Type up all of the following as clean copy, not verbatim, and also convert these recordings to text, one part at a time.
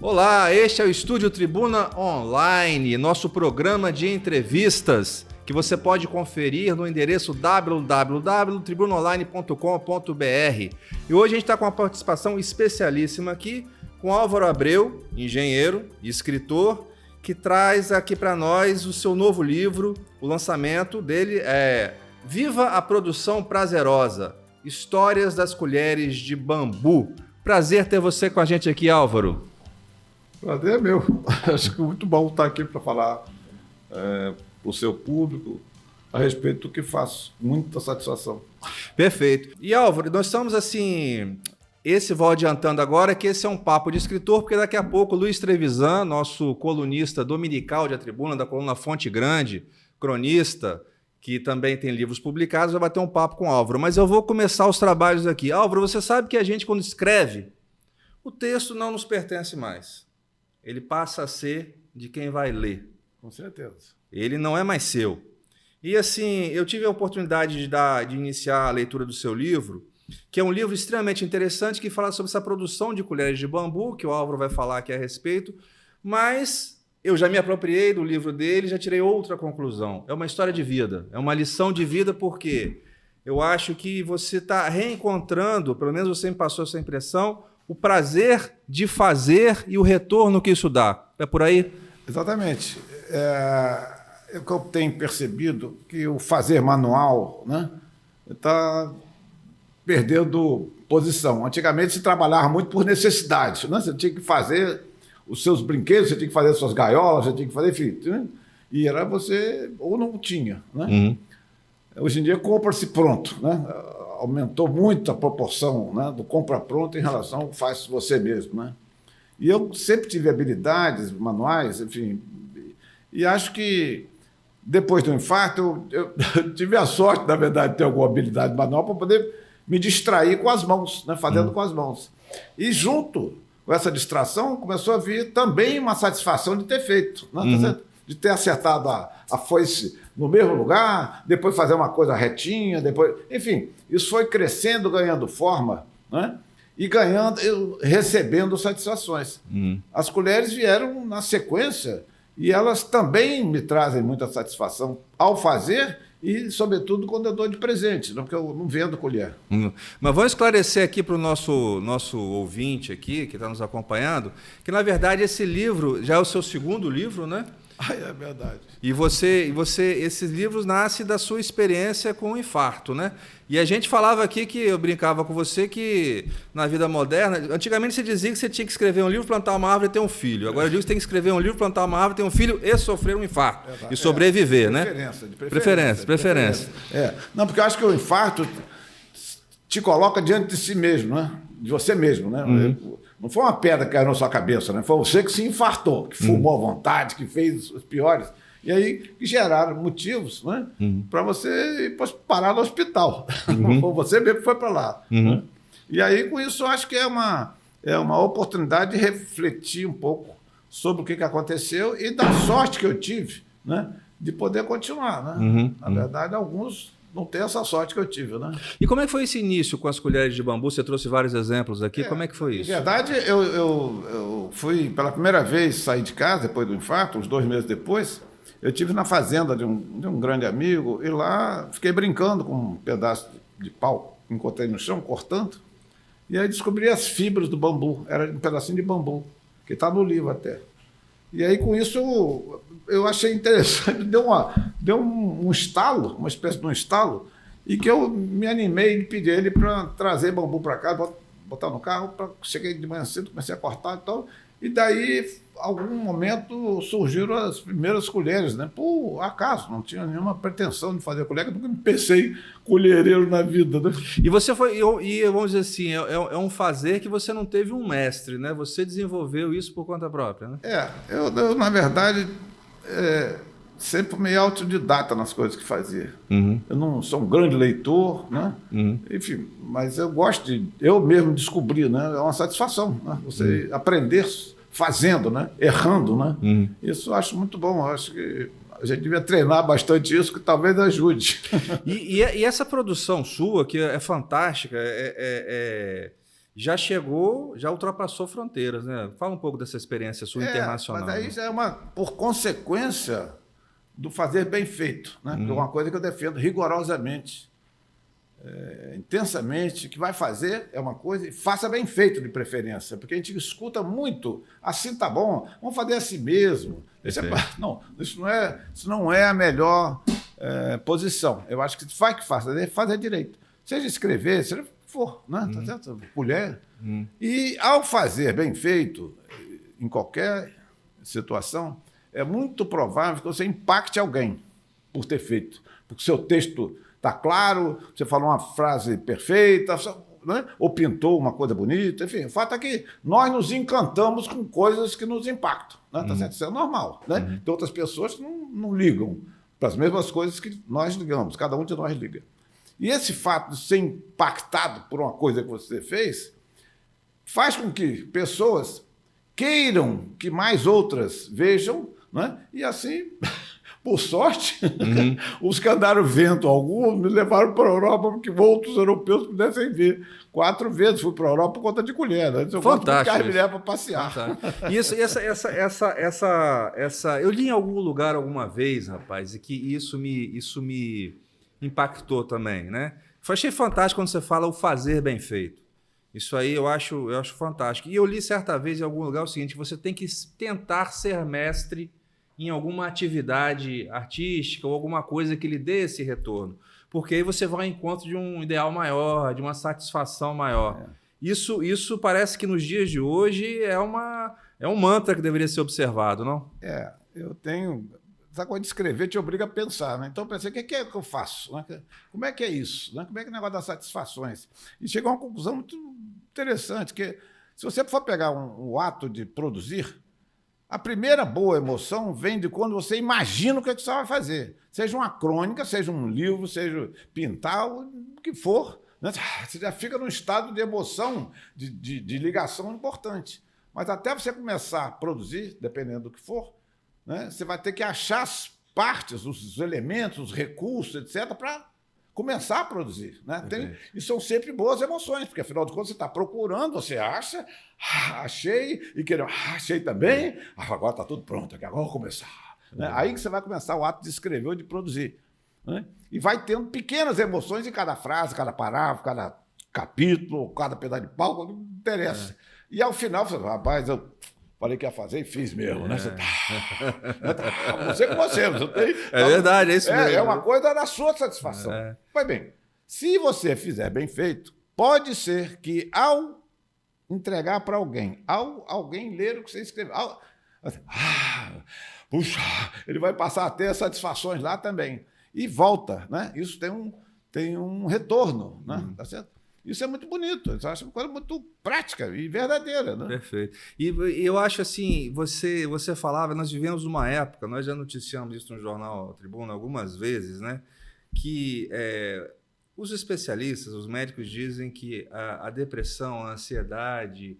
Olá, este é o Estúdio Tribuna Online, nosso programa de entrevistas que você pode conferir no endereço www.tribunaonline.com.br. E hoje a gente está com uma participação especialíssima aqui com Álvaro Abreu, engenheiro e escritor, que traz aqui para nós o seu novo livro. O lançamento dele é Viva a Produção Prazerosa, Histórias das Colheres de Bambu. Prazer ter você com a gente aqui, Álvaro. Prazer é meu. Acho que é muito bom estar aqui para falar para o seu público a respeito do que faço. Muita satisfação. Perfeito. E Álvaro, nós estamos assim... vou adiantando agora que esse é um papo de escritor, porque daqui a pouco o Luiz Trevisan, nosso colunista dominical de A Tribuna, da coluna Fonte Grande, cronista, que também tem livros publicados, vai bater um papo com o Álvaro. Mas eu vou começar os trabalhos aqui. Álvaro, você sabe que a gente, quando escreve, o texto não nos pertence mais. Ele passa a ser de quem vai ler. Com certeza. Ele não é mais seu. E assim, eu tive a oportunidade de iniciar a leitura do seu livro, que é um livro extremamente interessante, que fala sobre essa produção de colheres de bambu, que o Álvaro vai falar aqui a respeito, mas eu já me apropriei do livro dele, já tirei outra conclusão. É uma história de vida, é uma lição de vida, porque eu acho que você está reencontrando, pelo menos você me passou essa impressão, o prazer de fazer e o retorno que isso dá. É por aí? Exatamente. O que eu tenho percebido que o fazer manual, né, está perdendo posição. Antigamente se trabalhava muito por necessidade, né? Você tinha que fazer os seus brinquedos, você tinha que fazer as suas gaiolas, você tinha que fazer, enfim, né? E era você, ou não tinha, né? Uhum. Hoje em dia compra-se pronto, né? Aumentou muito a proporção, né, do compra pronto em relação ao faz você mesmo, né? E eu sempre tive habilidades manuais, enfim, e acho que depois do infarto eu tive a sorte, na verdade, de ter alguma habilidade manual para poder me distrair com as mãos, né, fazendo com as mãos. E junto com essa distração começou a vir também uma satisfação de ter feito, né, de ter acertado a foice no mesmo lugar, depois fazer uma coisa retinha, depois, enfim, isso foi crescendo, ganhando forma, né? E recebendo satisfações. As colheres vieram na sequência e elas também me trazem muita satisfação ao fazer e, sobretudo, quando eu dou de presente, porque eu não vendo colher. Mas vamos esclarecer aqui para o nosso ouvinte aqui, que está nos acompanhando, que, na verdade, esse livro já é o seu segundo livro, né? É verdade. E esses livros nascem da sua experiência com o infarto, né? E a gente falava aqui que eu brincava com você que na vida moderna, antigamente você dizia que você tinha que escrever um livro, plantar uma árvore e ter um filho. Agora eu digo que você tem que escrever um livro, plantar uma árvore, ter um filho e sofrer um infarto. E sobreviver, né? Preferência. Não, porque eu acho que o infarto te coloca diante de si mesmo, né? De você mesmo, né? Não foi uma pedra que caiu na sua cabeça, né? Foi você que se infartou, que fumou à vontade, que fez os piores. E aí que geraram motivos, né, para você parar no hospital. Você mesmo foi para lá. Né? E aí, com isso, eu acho que é uma oportunidade de refletir um pouco sobre o que aconteceu e da sorte que eu tive, né, de poder continuar. Né? Na verdade, alguns não têm essa sorte que eu tive. Né? E como é que foi esse início com as colheres de bambu? Você trouxe vários exemplos aqui. Como é que foi isso? Na verdade, eu fui pela primeira vez sair de casa depois do infarto, uns 2 meses depois. Eu estive na fazenda de um grande amigo e lá fiquei brincando com um pedaço de pau que encontrei no chão, cortando, e aí descobri as fibras do bambu. Era um pedacinho de bambu, que está no livro até. E aí, com isso, eu achei interessante, deu um estalo, uma espécie de um estalo, e que eu me animei e pedi ele para trazer bambu para cá, botar no carro. Cheguei de manhã cedo, comecei a cortar e tal, e daí, algum momento, surgiram as primeiras colheres, né? Por acaso, não tinha nenhuma pretensão de fazer colher, porque não pensei colhereiro na vida, né? E você vamos dizer assim, é um fazer que você não teve um mestre, né? Você desenvolveu isso por conta própria, né? Eu na verdade, sempre meio autodidata nas coisas que fazia. Eu não sou um grande leitor, né? Enfim, mas eu gosto eu mesmo descobrir, né? É uma satisfação, né? Você aprender fazendo, né? Errando, né? Isso eu acho muito bom. Eu acho que a gente devia treinar bastante isso, que talvez ajude. E essa produção sua, que é fantástica, já chegou, já ultrapassou fronteiras, né? Fala um pouco dessa experiência sua internacional. Mas aí já é por consequência do fazer bem feito, né? Que é uma coisa que eu defendo rigorosamente, intensamente. Que vai fazer é uma coisa e faça bem feito de preferência, porque a gente escuta muito, assim tá bom, vamos fazer assim mesmo. Não, isso não é a melhor posição. Eu acho que vai que fazer direito. Seja escrever, seja o que for, né? Tá certo? Colher. E ao fazer bem feito, em qualquer situação, é muito provável que você impacte alguém por ter feito. Porque o seu texto está claro, você falou uma frase perfeita, né? Ou pintou uma coisa bonita, enfim. O fato é que nós nos encantamos com coisas que nos impactam. Né? Tá certo? Isso é normal. Né? Tem outras pessoas que não ligam para as mesmas coisas que nós ligamos, cada um de nós liga. E esse fato de ser impactado por uma coisa que você fez faz com que pessoas queiram que mais outras vejam, né? E assim, por sorte, os que andaram vendo alguns me levaram para a Europa porque outros europeus pudessem ver. 4 vezes fui para a Europa por conta de colher. Né? Eu gosto de carne mulher para passear. Isso, eu li em algum lugar alguma vez, rapaz, e que isso me impactou também, né? Achei fantástico quando você fala o fazer bem feito. Isso aí eu acho fantástico. E eu li certa vez em algum lugar o seguinte: você tem que tentar ser mestre em alguma atividade artística ou alguma coisa que lhe dê esse retorno. Porque aí você vai ao encontro de um ideal maior, de uma satisfação maior. Isso parece que nos dias de hoje é um mantra que deveria ser observado, não? Eu tenho... Essa coisa de escrever te obriga a pensar, né? Então eu pensei, o que é que eu faço? Né? Como é que é isso? Né? Como é que é o negócio das satisfações? E chegou a uma conclusão muito interessante, que se você for pegar um ato de produzir, a primeira boa emoção vem de quando você imagina o que você vai fazer. Seja uma crônica, seja um livro, seja pintar, o que for. Né? Você já fica num estado de emoção, de ligação importante. Mas até você começar a produzir, dependendo do que for, né, você vai ter que achar as partes, os elementos, os recursos, etc., para começar a produzir. Né? E são sempre boas emoções, porque, afinal de contas, você está procurando, você acha, achei, e querendo, achei também, agora está tudo pronto, agora vou começar. Né? Aí que você vai começar o ato de escrever ou de produzir. Né? E vai tendo pequenas emoções em cada frase, cada parágrafo, cada capítulo, cada pedaço de pau, não interessa. E ao final, você fala, rapaz, eu falei que ia fazer e fiz mesmo, né? Você com você tem. É verdade, é isso mesmo. É uma coisa da sua satisfação. Pois bem, se você fizer bem feito, pode ser que ao entregar para alguém, ao alguém ler o que você escreveu, puxa, ele vai passar a ter satisfações lá também. E volta, né? Isso tem um retorno, né? Tá certo? Isso é muito bonito, eu acho uma coisa muito prática e verdadeira. Né? Perfeito. E eu acho assim, você falava, nós vivemos uma época, nós já noticiamos isso no jornal Tribuna algumas vezes, né, que os especialistas, os médicos dizem que a depressão, a ansiedade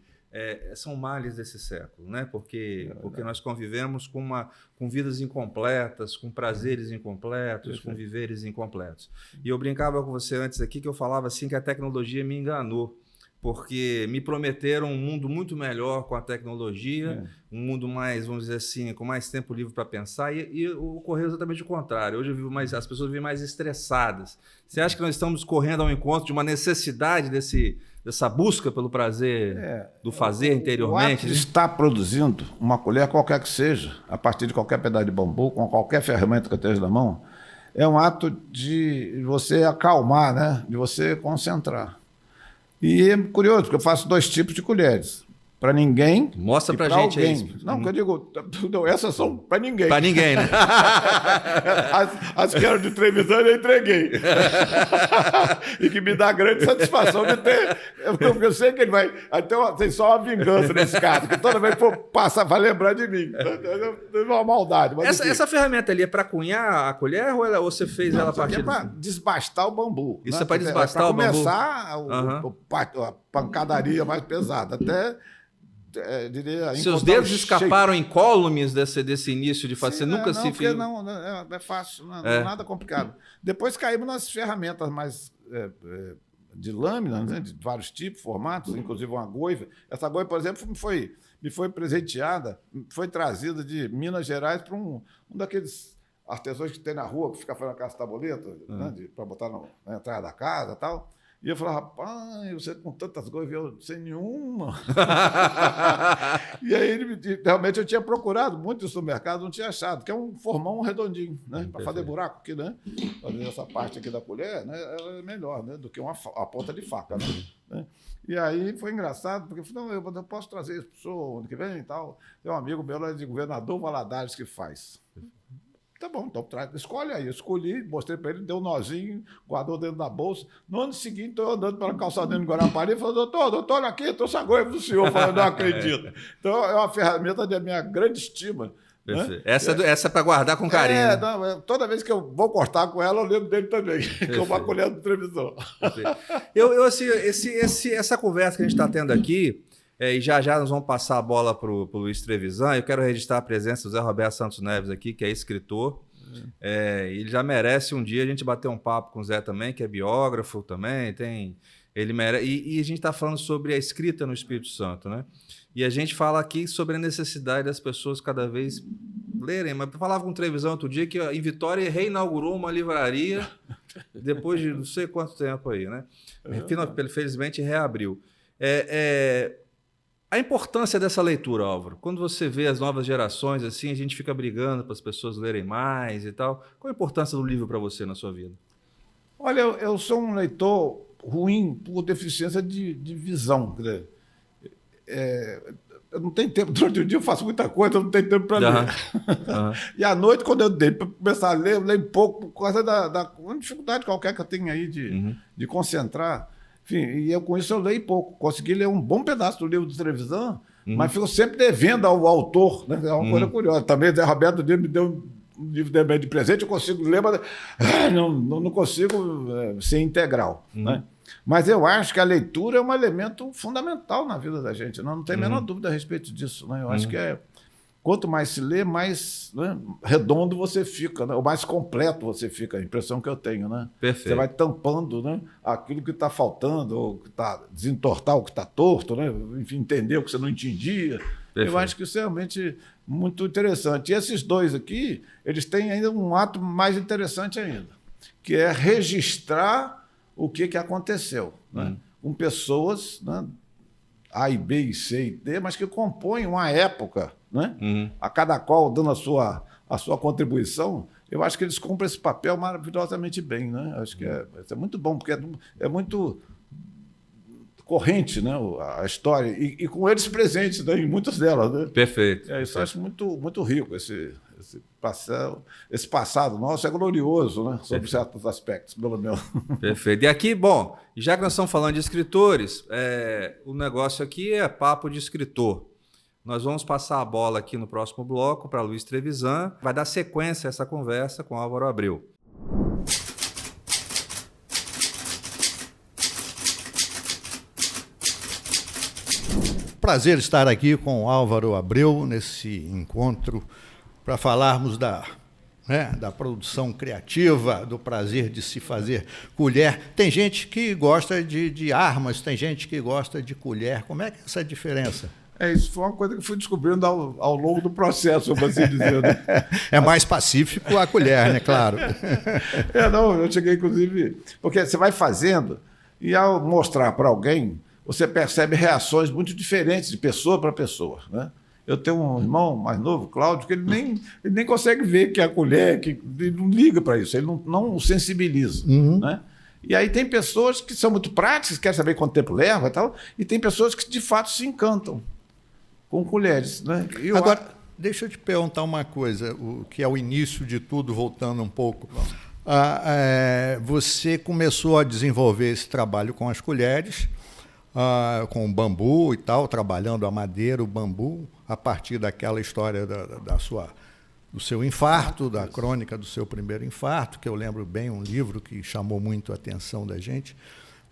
são males desse século, né? Porque nós convivemos com vidas incompletas, com prazeres incompletos, com viveres incompletos. E eu brincava com você antes aqui que eu falava assim que a tecnologia me enganou, porque me prometeram um mundo muito melhor com a tecnologia, um mundo mais, vamos dizer assim, com mais tempo livre para pensar, e ocorreu exatamente o contrário. Hoje as pessoas vivem mais estressadas. Você acha que nós estamos correndo ao encontro de uma necessidade dessa busca pelo prazer do fazer interiormente? O ato de estar produzindo uma colher, qualquer que seja, a partir de qualquer pedaço de bambu, com qualquer ferramenta que eu esteja na mão, é um ato de você acalmar, né? De você concentrar. E é curioso, porque eu faço 2 tipos de colheres. Para ninguém. Mostra pra gente alguém. Aí. Não, que eu digo, não, essas são para ninguém. Para ninguém, né? as que eram de Trevisan eu entreguei. E que me dá grande satisfação de ter. Eu sei que ele vai. Tem só uma vingança nesse caso, que toda vez que for passar, vai lembrar de mim. Teve uma maldade. Mas essa ferramenta ali é para cunhar a colher ou você fez ela a partir? É para desbastar o bambu. Isso, né? É para desbastar o bambu. Para começar a pancadaria mais pesada. Até. Seus dedos escaparam incólumes desse início de fazer. Você nunca se fez. Não, é fácil, não é nada complicado. Depois caímos nas ferramentas mais de lâmina, né, de vários tipos, formatos, inclusive uma goiva. Essa goiva, por exemplo, me foi presenteada, foi trazida de Minas Gerais para um daqueles artesãos que tem na rua, que fica fazendo aquelas tabuletas, né, para botar na entrada da casa e tal. E eu falava, rapaz, você com tantas coisas, eu sem nenhuma. E aí, realmente, eu tinha procurado muito isso no mercado, não tinha achado, que é um formão redondinho, né? Para fazer buraco aqui, né? Fazer essa parte aqui da colher, né? Ela é melhor, né? Do que a ponta de faca, né? E aí foi engraçado, porque eu falei, não, eu posso trazer isso para o senhor ano que vem e tal. Tem um amigo meu lá de Governador Valadares que faz. Tá bom, então escolhe aí. Eu escolhi, mostrei para ele, deu um nozinho, guardou dentro da bolsa. No ano seguinte, estou andando pela calçada de Guarapari e falei, doutor, olha aqui, trouxe a goiva do senhor. Eu falei, não acredito. Então, é uma ferramenta de minha grande estima. Né? Essa é para guardar com carinho. Não, toda vez que eu vou cortar com ela, eu lembro dele também, que eu vou colher do televisor. Essa conversa que a gente está tendo aqui, e já nós vamos passar a bola para o Luiz Trevisan. Eu quero registrar a presença do Zé Roberto Santos Neves aqui, que é escritor. Ele já merece um dia a gente bater um papo com o Zé também, que é biógrafo também. Ele merece, e a gente está falando sobre a escrita no Espírito Santo, né? E a gente fala aqui sobre a necessidade das pessoas cada vez lerem. Mas eu falava com o Trevisan outro dia que em Vitória reinaugurou uma livraria depois de não sei quanto tempo aí, né? Felizmente reabriu. A importância dessa leitura, Álvaro, quando você vê as novas gerações, assim, a gente fica brigando para as pessoas lerem mais e tal. Qual a importância do livro para você na sua vida? Olha, eu sou um leitor ruim por deficiência de visão. Quer dizer, eu não tenho tempo, durante o dia eu faço muita coisa, eu não tenho tempo para ler. E à noite, quando eu dei para começar a ler, eu leio pouco por causa da uma dificuldade qualquer que eu tenho aí de concentrar. Enfim, e com isso eu leio pouco. Consegui ler um bom pedaço do livro de Trevisan, mas fico sempre devendo ao autor. Né? É uma coisa curiosa. Também o Zé Roberto me deu um livro de presente, eu consigo ler, mas não consigo ser integral. Né? Mas eu acho que a leitura é um elemento fundamental na vida da gente. Não tem a menor dúvida a respeito disso. Né? Eu acho que quanto mais se lê, mais redondo você fica, né? Ou mais completo você fica, a impressão que eu tenho. Né? Perfeito. Você vai tampando, né, aquilo que está faltando, ou que desentortar o que está torto, né? Enfim, entender o que você não entendia. Perfeito. Eu acho que isso é realmente muito interessante. E esses dois aqui, eles têm ainda um ato mais interessante ainda, que é registrar o que aconteceu, né? Com pessoas, né, A e B e C e D, mas que compõem uma época, né? A cada qual dando a sua contribuição. Eu acho que eles cumprem esse papel maravilhosamente bem, né? Acho que é muito bom, porque é muito corrente, né, a história, e com eles presentes, né, em muitas delas. Né? Perfeito. Isso eu acho muito, muito rico, esse passado nosso é glorioso, né, sobre certos aspectos, pelo menos. Perfeito. E aqui, bom, já que nós estamos falando de escritores, o negócio aqui é papo de escritor. Nós vamos passar a bola aqui no próximo bloco para Luiz Trevisan, vai dar sequência a essa conversa com Álvaro Abreu. Prazer estar aqui com o Álvaro Abreu nesse encontro para falarmos da produção criativa, do prazer de se fazer colher. Tem gente que gosta de armas, tem gente que gosta de colher. Como é que é essa diferença? Isso foi uma coisa que eu fui descobrindo ao longo do processo, por assim dizer. Né? É mais pacífico a colher, né? Claro. Eu cheguei, inclusive... Porque você vai fazendo e ao mostrar para alguém, você percebe reações muito diferentes de pessoa para pessoa, né? Eu tenho um irmão mais novo, Cláudio, que ele nem consegue ver que é a colher, que ele não liga para isso, ele não o sensibiliza. Né? E aí tem pessoas que são muito práticas, querem saber quanto tempo leva e tal, e tem pessoas que de fato se encantam com colheres. Né? Agora, deixa eu te perguntar uma coisa, que é o início de tudo, voltando um pouco. Você começou a desenvolver esse trabalho com as colheres, com o bambu e tal, trabalhando a madeira, o bambu, a partir daquela história do seu infarto, da crônica do seu primeiro infarto, que eu lembro bem, um livro que chamou muito a atenção da gente.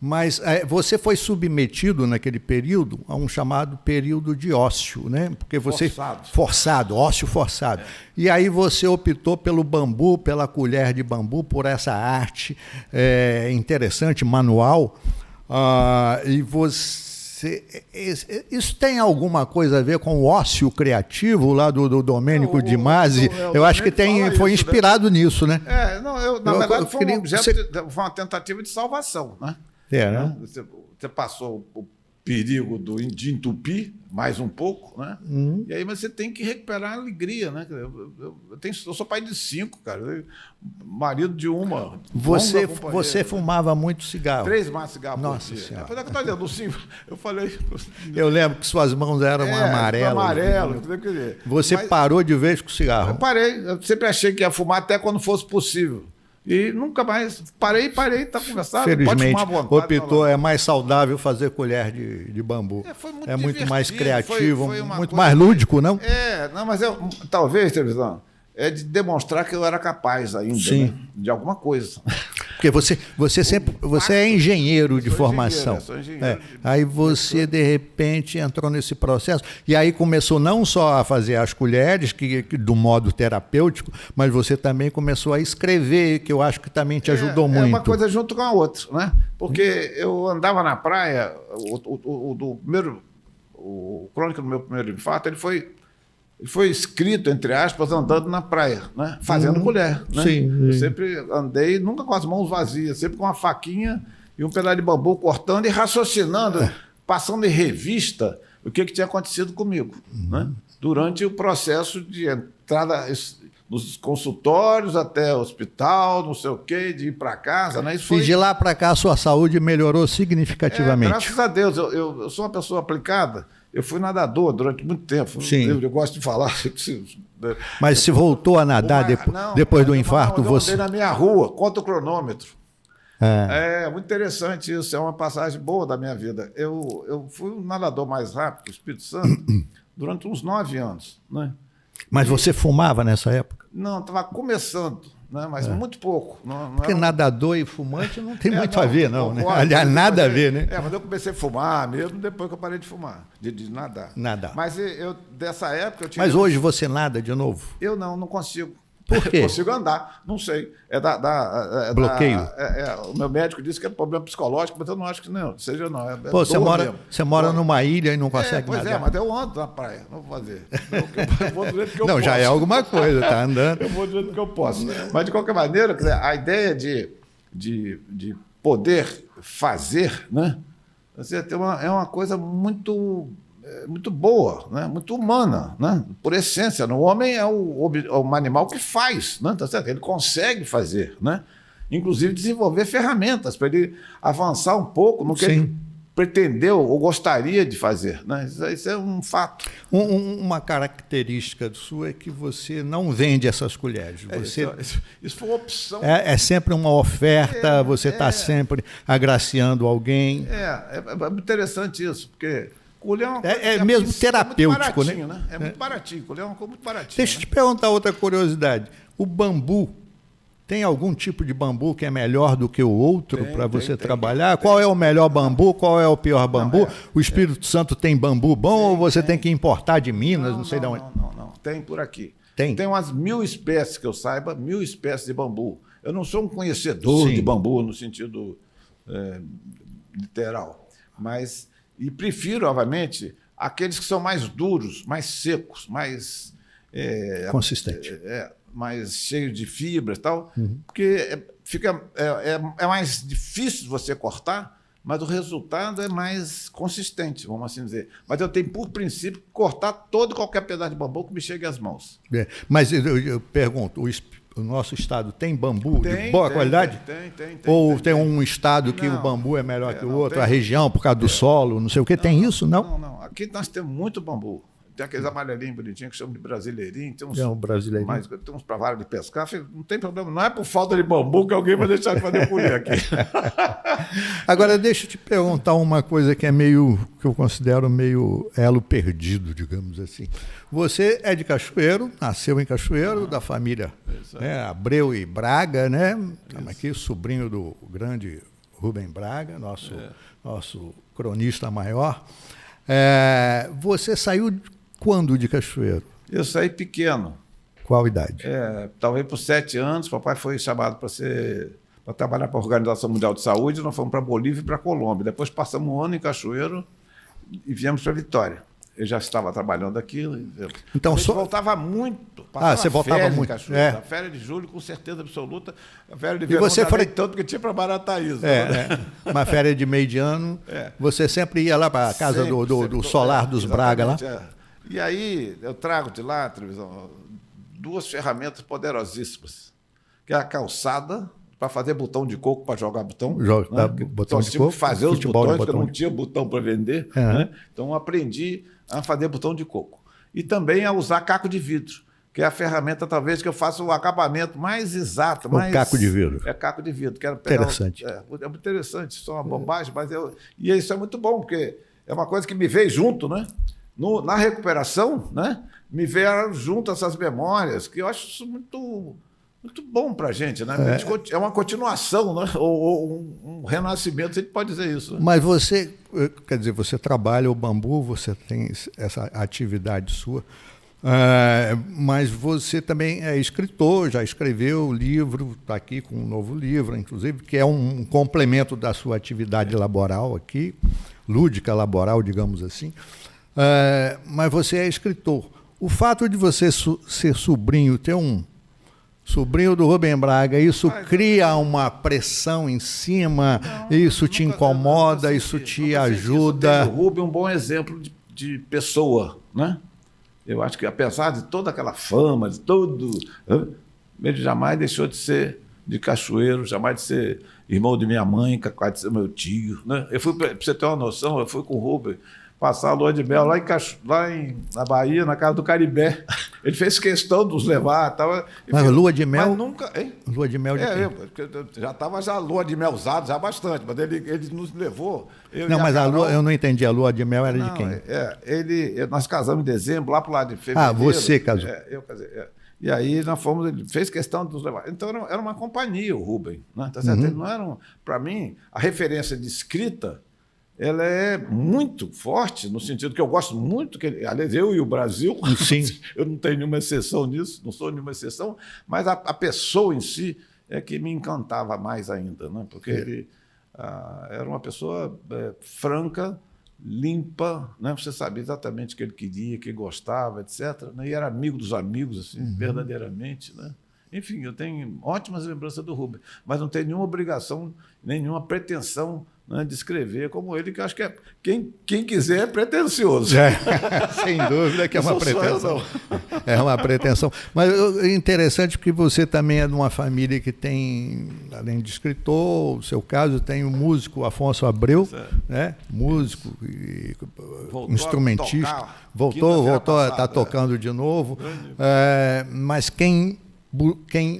Mas você foi submetido naquele período a um chamado período de ócio, né? Porque você ócio forçado. E aí você optou pelo bambu, pela colher de bambu, por essa arte interessante, manual. E isso tem alguma coisa a ver com o ócio criativo lá do Domênico de Masi? Eu acho que foi inspirado nisso, né? Na verdade, foi foi uma tentativa de salvação, né? Né? Você passou o perigo de entupir mais um pouco, né? E aí você tem que recuperar a alegria, né? Eu sou pai de 5, cara. Marido de uma. Você fumava muito cigarro? 3 maços de cigarro. Nossa Senhora. Depois que eu estou dizendo, 5, eu falei. Eu lembro que suas mãos eram amarelas. Amarelo. Você parou de vez com o cigarro? Eu parei. Eu sempre achei que ia fumar até quando fosse possível. E nunca mais. Parei, tá conversado. Felizmente, pode fumar à vontade, optou, é mais saudável fazer colher de bambu. É muito mais criativo, foi muito mais lúdico, não? Não, mas talvez, televisão, é de demonstrar que eu era capaz ainda, Sim. Né, de alguma coisa. Porque você é engenheiro de formação. Sou engenheiro. Aí você, de repente, entrou nesse processo. E aí começou não só a fazer as colheres, que do modo terapêutico, mas você também começou a escrever, que eu acho que também te ajudou muito. É uma coisa junto com a outra, né? Porque eu andava na praia, o crônica do meu primeiro infarto, ele foi escrito, entre aspas, andando na praia, né? Fazendo colher. Né? Sim. Eu sempre andei, nunca com as mãos vazias, sempre com uma faquinha e um pedaço de bambu cortando e raciocinando, passando em revista o que tinha acontecido comigo. Né? Durante o processo de entrada nos consultórios, até o hospital, não sei o quê, de ir para casa. Né? E de lá para cá a sua saúde melhorou significativamente. Graças a Deus, eu sou uma pessoa aplicada. Eu fui nadador durante muito tempo. Sim. Eu gosto de falar. Mas se voltou a nadar depois do infarto? Eu andei na minha rua, conta o cronômetro. É muito interessante isso, é uma passagem boa da minha vida. Eu fui um nadador mais rápido do Espírito Santo durante uns 9 anos. Né? Mas você fumava nessa época? Não, estava começando, né? Mas muito pouco. Porque nadador e fumante não tem muito a ver, não. Né? Aliás, nada a ver, né? Mas eu comecei a fumar mesmo depois que eu parei de fumar, de nadar. Mas dessa época eu tinha... Mas hoje você nada de novo? Eu não consigo. Por quê? Consigo andar, não sei. Bloqueio? O meu médico disse que é problema psicológico, mas eu não acho que não, seja não. Pô, você mora numa ilha e não consegue nadar. Pois mas eu ando na praia, não vou fazer. Eu vou do jeito que eu não, posso. Já é alguma coisa, tá andando. Eu vou do jeito que eu posso. Mas, de qualquer maneira, quer dizer, a ideia de poder fazer, né? É uma coisa muito boa, né? Muito humana, né? Por essência. O homem é um animal que faz, né? Tá certo? Ele consegue fazer, né? Inclusive desenvolver ferramentas para ele avançar um pouco no que ele pretendeu ou gostaria de fazer, né? Isso é um fato. Uma característica sua é que você não vende essas colheres. Isso foi uma opção. É sempre uma oferta, você está sempre agraciando alguém. É interessante isso, porque colher é mesmo terapêutico, né? É muito baratinho, colher é uma coisa muito baratinha. Deixa eu te perguntar outra curiosidade. O bambu, tem algum tipo de bambu que é melhor do que o outro para você trabalhar? Qual é o melhor bambu? Qual é o pior bambu? O Espírito Santo tem bambu bom ou você tem que importar de Minas? Não sei de onde. Não. Tem por aqui. Tem umas 1000 espécies que eu saiba, 1000 espécies de bambu. Eu não sou um conhecedor de bambu no sentido literal, e prefiro, obviamente, aqueles que são mais duros, mais secos, mais consistente. Mais cheio de fibras e tal, porque é mais difícil você cortar, mas o resultado é mais consistente, vamos assim dizer. Mas eu tenho, por princípio, cortar todo e qualquer pedaço de bambu que me chegue às mãos. Mas eu pergunto, o nosso estado tem bambu de boa qualidade? Tem. Ou tem um estado que o bambu é melhor que o outro, a região, por causa do solo, não sei o que, tem isso, não? Não. Aqui nós temos muito bambu. Tem aqueles amarelinhos bonitinhos que chamam de brasileirinho. Tem uns, brasileirinho. Tem uns para vara de pescar. Não tem problema. Não é por falta de bambu que alguém vai deixar de fazer colher aqui. Agora, deixa eu te perguntar uma coisa que eu considero meio elo perdido, digamos assim. Você é de Cachoeiro, nasceu em Cachoeiro, da família Abreu e Braga, né? Estamos aqui, sobrinho do grande Rubem Braga, nosso cronista maior. Você saiu quando de Cachoeiro? Eu saí pequeno. Qual idade? Talvez por 7 anos. Papai foi chamado para para trabalhar para a Organização Mundial de Saúde. Nós fomos para a Bolívia e para a Colômbia. Depois passamos um ano em Cachoeiro e viemos para Vitória. Eu já estava trabalhando aqui. Então, a gente voltava muito. Você voltava muito. A férias de julho, com certeza absoluta. A férias de verão você não tanto, porque tinha para Barataíza. Uma férias de meio de ano. Você sempre ia lá para a casa do Solar dos Braga lá? E aí eu trago de lá, televisão, 2 ferramentas poderosíssimas, que é a calçada, para fazer botão de coco, para jogar botão. Botão de coco. Fazer os botões, porque eu não tinha botão para vender. Né? Então, eu aprendi a fazer botão de coco. E também a usar caco de vidro, que é a ferramenta, talvez, que eu faça o acabamento mais exato. Caco de vidro. É caco de vidro. Interessante. É muito interessante, isso é uma bobagem, mas e isso é muito bom, porque é uma coisa que me veio junto, né? Na recuperação, né? Me vieram junto essas memórias, que eu acho isso muito bom para a gente, né? É uma continuação, né? Ou um renascimento, a gente pode dizer isso. Né? Mas você, quer dizer, você trabalha o bambu, você tem essa atividade sua, mas você também é escritor, já escreveu livro, está aqui com um novo livro, inclusive, que é um complemento da sua atividade laboral aqui, lúdica laboral, digamos assim. Mas você é escritor. O fato de você ser sobrinho, ter um sobrinho do Rubem Braga, isso cria uma pressão em cima, isso te incomoda, isso te ajuda? O Rubem é um bom exemplo de pessoa, né? Eu acho que, apesar de toda aquela fama, de tudo, ele jamais deixou de ser de Cachoeiro, jamais de ser irmão de minha mãe, capaz de ser meu tio, né? Eu fui, para você ter uma noção, eu fui com o Rubem passar a lua de mel lá na Bahia, na casa do Caribé. Ele fez questão de nos levar. Mas lua de mel? Mas nunca... Hein? Lua de mel de quem? Já estava lua de mel usado, já bastante, mas ele nos levou. Não, mas Carol, eu não entendi. A lua de mel era de quem? Nós casamos em dezembro, lá para o lado de fevereiro. Você casou. Eu casei. E aí nós fomos, ele fez questão de nos levar. Então era uma companhia, o Rubem. Né? Tá certo? Ele não era para mim, a referência de escrita, ela é muito forte, no sentido que eu gosto muito, aliás, eu e o Brasil, sim. Eu não tenho nenhuma exceção nisso, não sou nenhuma exceção, mas a pessoa em si é que me encantava mais ainda, né? Porque ele era uma pessoa franca, limpa, né? Você sabia exatamente o que ele queria, o que ele gostava, etc. Né? E era amigo dos amigos, assim, verdadeiramente, né? Enfim, eu tenho ótimas lembranças do Rubem, mas não tenho nenhuma obrigação, nenhuma pretensão, né, de escrever como ele, que eu acho que quem quiser é pretencioso. Sem dúvida que é uma pretensão. É uma pretensão. Mas é interessante porque você também é de uma família que tem, além de escritor, no seu caso, tem o músico Afonso Abreu, né? Músico e instrumentista. Voltou, está tocando de novo. Mas quem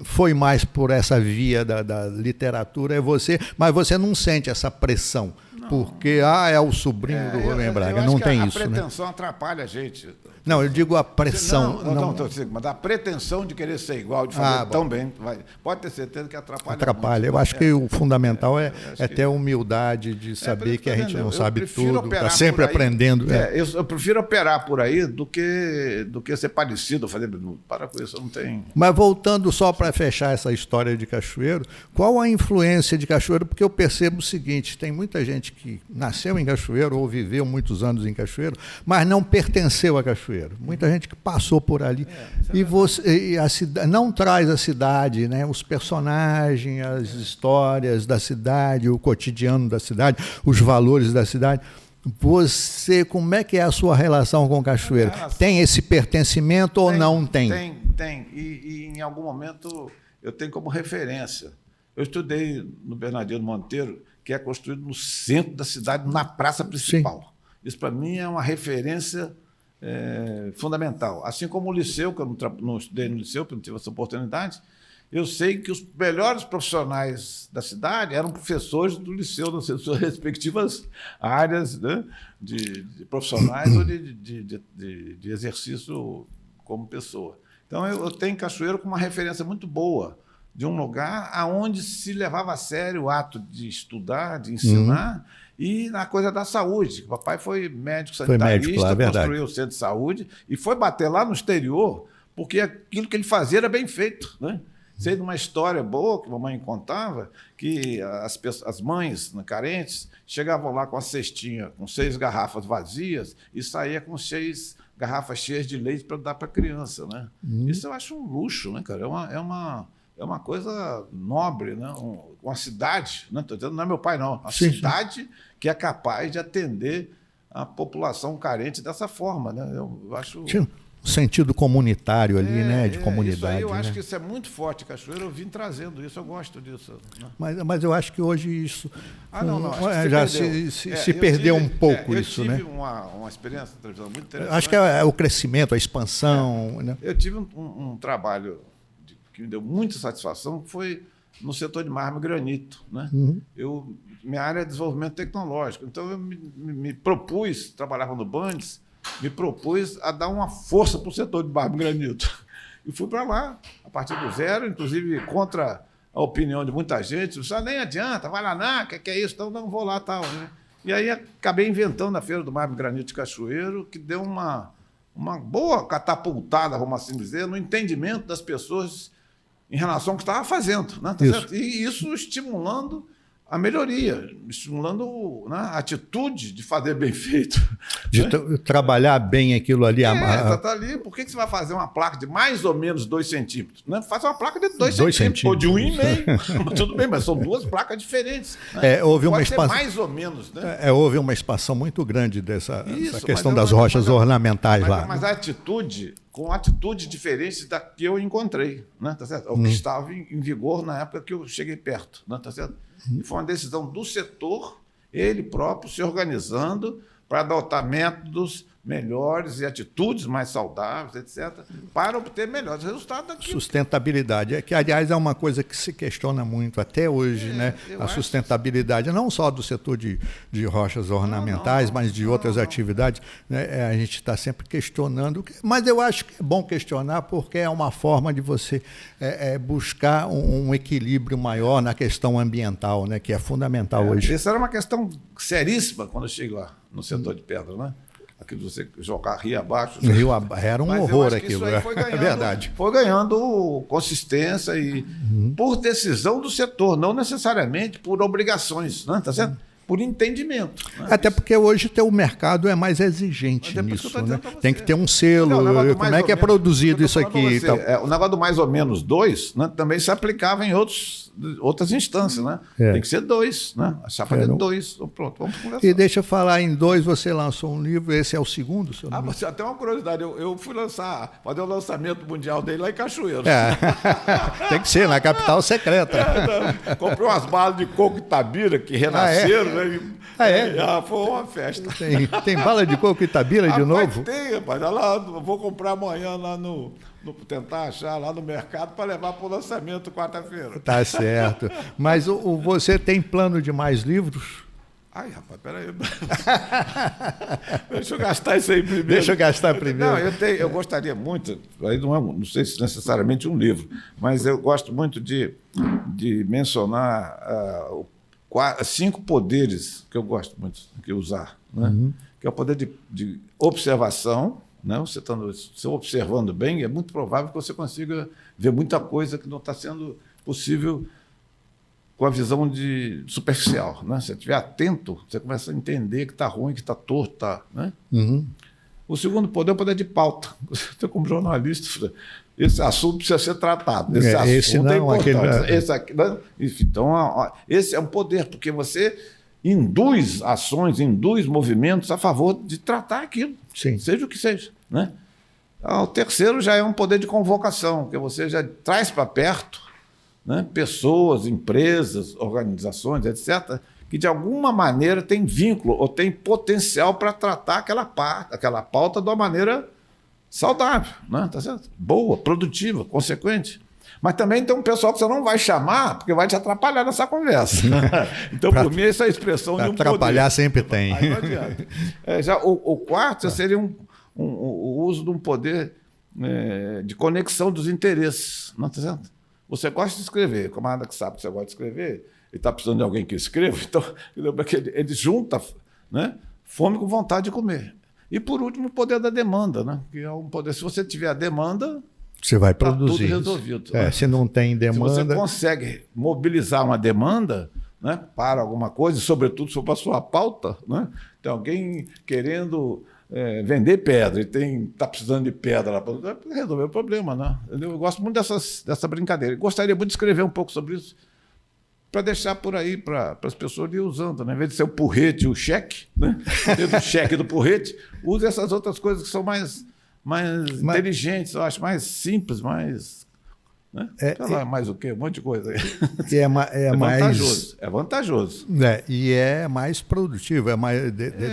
foi mais por essa via da literatura é você, mas você não sente essa pressão, porque é o sobrinho do Rubem Braga, não tem isso, né? A pretensão atrapalha a gente. Não, eu digo a pressão. Mas a pretensão de querer ser igual, de fazer tão bem, pode ter certeza que atrapalha. Atrapalha. Eu acho que o fundamental é ter a humildade de saber que a gente não sabe tudo, está sempre aprendendo. Eu prefiro operar por aí do que ser parecido, fazer. Para com isso, eu não tenho. Mas voltando só para fechar essa história de Cachoeiro, qual a influência de Cachoeiro? Porque eu percebo o seguinte: tem muita gente que nasceu em Cachoeiro ou viveu muitos anos em Cachoeiro, mas não pertenceu a Cachoeiro. Muita gente que passou por ali. A cidade não traz a cidade, né? Os personagens, as histórias da cidade, o cotidiano da cidade, os valores da cidade. Você, como é que é a sua relação com Cachoeiro? Tem esse pertencimento ou não tem? Tem. E em algum momento eu tenho como referência. Eu estudei no Bernardino Monteiro, que é construído no centro da cidade, na praça principal. Sim. Isso, para mim, é uma referência fundamental. Assim como o liceu, que eu não estudei no liceu, porque não tive essa oportunidade, eu sei que os melhores profissionais da cidade eram professores do liceu, nas suas respectivas áreas, né, de profissionais ou de exercício como pessoa. Então, eu tenho Cachoeiro como uma referência muito boa de um lugar onde se levava a sério o ato de estudar, de ensinar, e na coisa da saúde. O papai foi médico sanitarista, construiu o centro de saúde e foi bater lá no exterior, porque aquilo que ele fazia era bem feito, né? Sei de uma história boa que a mamãe contava, que as mães carentes chegavam lá com a cestinha, com 6 garrafas vazias, e saía com 6 garrafas cheias de leite para dar para a criança, né? Isso eu acho um luxo, né, cara? É uma coisa nobre, né? Uma cidade, né? Tô dizendo, não é meu pai, não. Uma cidade que é capaz de atender a população carente dessa forma, né? Eu acho... Tinha um sentido comunitário ali, né? De comunidade. Isso aí, eu acho né? que isso é muito forte, Cachoeira. Eu vim trazendo isso, eu gosto disso. Né? Mas eu acho que hoje isso Não, já se perdeu um pouco isso, né? Eu tive uma experiência de televisão muito interessante. Acho que é o crescimento, a expansão. Né? Eu tive um trabalho que me deu muita satisfação, que foi no setor de mármore e granito. Né? Minha área é desenvolvimento tecnológico, então eu me propus, trabalhava no Bandes, me propus a dar uma força para o setor de mármore e granito. E fui para lá, a partir do zero, inclusive contra a opinião de muita gente. Disse, nem adianta, vai lá não, que é isso? Então não vou lá tal. Né? E aí acabei inventando a Feira do Mármore e Granito de Cachoeiro, que deu uma boa catapultada, vamos assim dizer, no entendimento das pessoas em relação ao que estava fazendo. Né? Tá certo? E isso estimulando a melhoria, estimulando, né, a atitude de fazer bem feito. De trabalhar bem aquilo ali. Tá ali. Por que você vai fazer uma placa de mais ou menos 2 centímetros? Né? Faz uma placa de 2 centímetros, ou de 1,5. Tudo bem, mas são 2 placas diferentes. Né? Pode ser mais ou menos. Né? Houve uma expansão muito grande dessa questão das rochas ornamentais lá. Mas a atitude, com atitudes diferentes da que eu encontrei. Né? Tá certo? O que estava em vigor na época que eu cheguei perto. Né? Tá certo? E foi uma decisão do setor, ele próprio se organizando para adotar métodos melhores e atitudes mais saudáveis, etc., para obter melhores resultados daquilo. Sustentabilidade, que, aliás, é uma coisa que se questiona muito até hoje, né? A sustentabilidade, não só do setor de rochas ornamentais, mas de outras atividades. Né? A gente está sempre questionando, mas eu acho que é bom questionar porque é uma forma de você buscar um equilíbrio maior na questão ambiental, né? Que é fundamental hoje. Essa era uma questão seríssima quando eu cheguei lá, no setor de pedra, né? Aquilo você jogar rio abaixo. Era um horror aquilo. É verdade. Foi ganhando consistência e por decisão do setor, não necessariamente por obrigações, né? Tá certo? Por entendimento. Né? Até porque hoje o mercado é mais exigente nisso. Né? Tem que ter um selo. Como é que é produzido isso aqui? O negócio do mais ou menos 2, né, também se aplicava em outras instâncias. Né? Tem que ser 2. Né? A chapa é 2. Pronto, vamos conversar. E deixa eu falar, em 2 você lançou um livro, esse é o segundo? Você até uma curiosidade, eu fui fazer o lançamento mundial dele lá em Cachoeiro. Tem que ser, na capital secreta. Comprei umas balas de coco Itabira que renasceram. Foi uma festa. Tem bala de coco Itabira de novo? Tem, rapaz. Lá, vou comprar amanhã lá tentar achar lá no mercado para levar para o lançamento quarta-feira. Tá certo. Mas você tem plano de mais livros? Ai, rapaz, peraí. Deixa eu gastar isso aí primeiro. Deixa eu gastar primeiro. Não, eu gostaria muito, aí não sei se necessariamente um livro, mas eu gosto muito de mencionar 5 poderes que eu gosto muito de usar, né? Que é o poder de observação, né? Você observando bem, é muito provável que você consiga ver muita coisa que não está sendo possível com a visão superficial, né? Se você estiver atento, você começa a entender que está ruim, que está torto, né? O segundo poder é o poder de pauta. Você, como jornalista, esse assunto precisa ser tratado. Esse assunto é importante. Esse aqui, né? Então, esse é um poder, porque você induz ações, induz movimentos a favor de tratar aquilo, seja o que seja. Né? O terceiro já é um poder de convocação, que você já traz para perto, né, pessoas, empresas, organizações, etc., que de alguma maneira tem vínculo ou tem potencial para tratar aquela pauta de uma maneira saudável, né? Tá certo? Boa, produtiva, consequente. Mas também tem um pessoal que você não vai chamar porque vai te atrapalhar nessa conversa. Então, por mim, essa é a expressão de um poder. Atrapalhar sempre tem. Aí não adianta. Já o quarto seria o uso de um poder de conexão dos interesses. Não, tá certo? Você gosta de escrever, camarada que sabe que você gosta de escrever, ele está precisando de alguém que escreva, então ele junta, né, fome com vontade de comer. E, por último, o poder da demanda, né, que é um poder. Se você tiver a demanda, Você vai Tá produzir. tudo resolvido. Se não tem Se demanda... você consegue mobilizar uma demanda, né, para alguma coisa, sobretudo sobre a sua pauta, né? Tem alguém querendo vender pedra e está precisando de pedra lá para resolver o problema. Né? Eu gosto muito dessa brincadeira. Gostaria muito de escrever um pouco sobre isso, para deixar por aí, para as pessoas ir usando. Né? Em vez de ser o porrete e o cheque, né? O cheque do porrete, use essas outras coisas que são mais inteligentes, eu acho, mais simples, mais... Né? Mais o quê? Um monte de coisa. É vantajoso. É vantajoso. E é mais produtivo.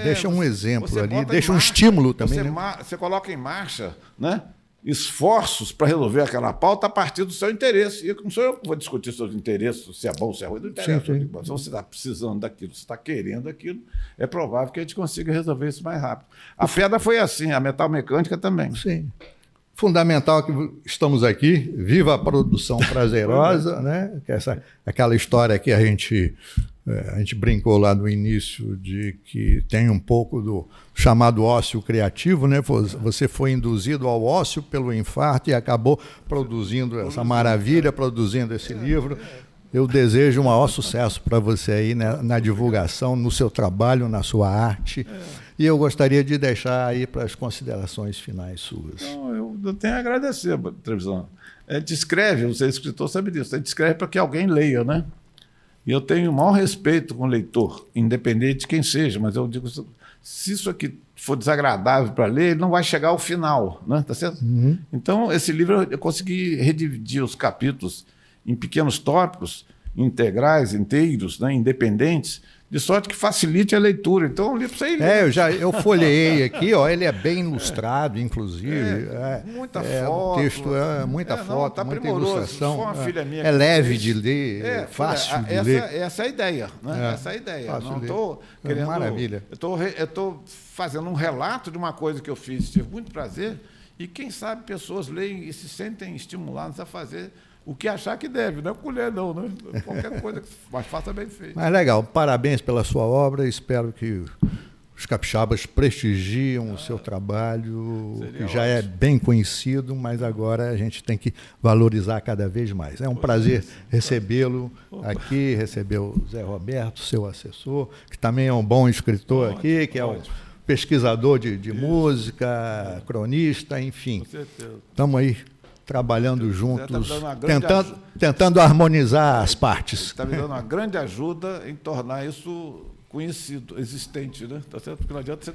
Deixa um exemplo ali, deixa um marcha, estímulo também. Você coloca em marcha, né, esforços para resolver aquela pauta a partir do seu interesse. E não sou eu que vou discutir seus interesses, se é bom, se é ruim, não interessa. Sim. Se você está precisando daquilo, se está querendo aquilo, é provável que a gente consiga resolver isso mais rápido. A pedra foi assim, a metal mecânica também. Sim. Fundamental que estamos aqui, viva a produção prazerosa, né? Aquela história que a gente brincou lá no início de que tem um pouco do chamado ócio criativo, né? Você foi induzido ao ócio pelo infarto e acabou produzindo essa maravilha, produzindo esse livro. Eu desejo o maior sucesso para você aí, né, na divulgação, no seu trabalho, na sua arte. E eu gostaria de deixar aí para as considerações finais suas. Não, eu tenho a agradecer, Trevisan. A gente escreve, você é escritor, sabe disso, a gente escreve para que alguém leia, né? E eu tenho o maior respeito com o leitor, independente de quem seja, mas eu digo, se isso aqui for desagradável para ler, ele não vai chegar ao final, né? Tá certo? Uhum. Então, esse livro eu consegui redividir os capítulos em pequenos tópicos, integrais, inteiros, né, independentes, de sorte que facilite a leitura. Então, o livro você ler. Eu folheei aqui, ó, ele é bem ilustrado, inclusive. Muita foto. O texto muita foto, tá muita primoroso. ilustração. Uma filha minha é leve de ler, fácil de ler. Essa é a ideia. Né? Essa é a ideia. Não estou querendo... Maravilha. Eu estou fazendo um relato de uma coisa que eu fiz, tive muito prazer, e quem sabe pessoas leem e se sentem estimuladas a fazer o que achar que deve, não é colher não, né? Qualquer coisa, mas faça bem feito. Mas legal, parabéns pela sua obra, espero que os capixabas prestigiam o seu trabalho, que já é bem conhecido, mas agora a gente tem que valorizar cada vez mais. É um prazer recebê-lo aqui, receber o Zé Roberto, seu assessor, que também é um bom escritor aqui, que é o pesquisador de música, cronista, enfim. Com certeza. Estamos aí trabalhando juntos, tentando harmonizar as partes. Está me dando uma grande ajuda em tornar isso conhecido, existente, né? Tá certo? Porque não adianta você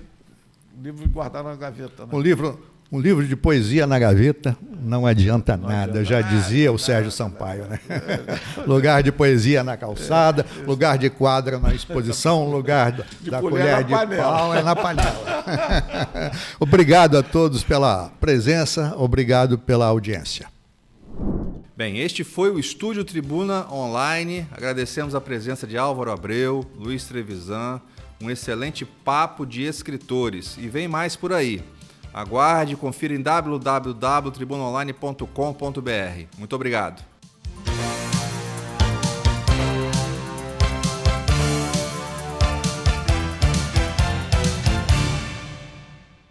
livro guardar na gaveta. Né? Um livro de poesia na gaveta não adianta nada, já dizia o Sérgio Sampaio. Né? Lugar de poesia na calçada, lugar de quadra na exposição, lugar da colher de pau é na panela. Obrigado a todos pela presença, obrigado pela audiência. Bem, este foi o Estúdio Tribuna Online. Agradecemos a presença de Álvaro Abreu, Luiz Trevisan, um excelente papo de escritores. E vem mais por aí. Aguarde e confira em www.tribunaonline.com.br. Muito obrigado.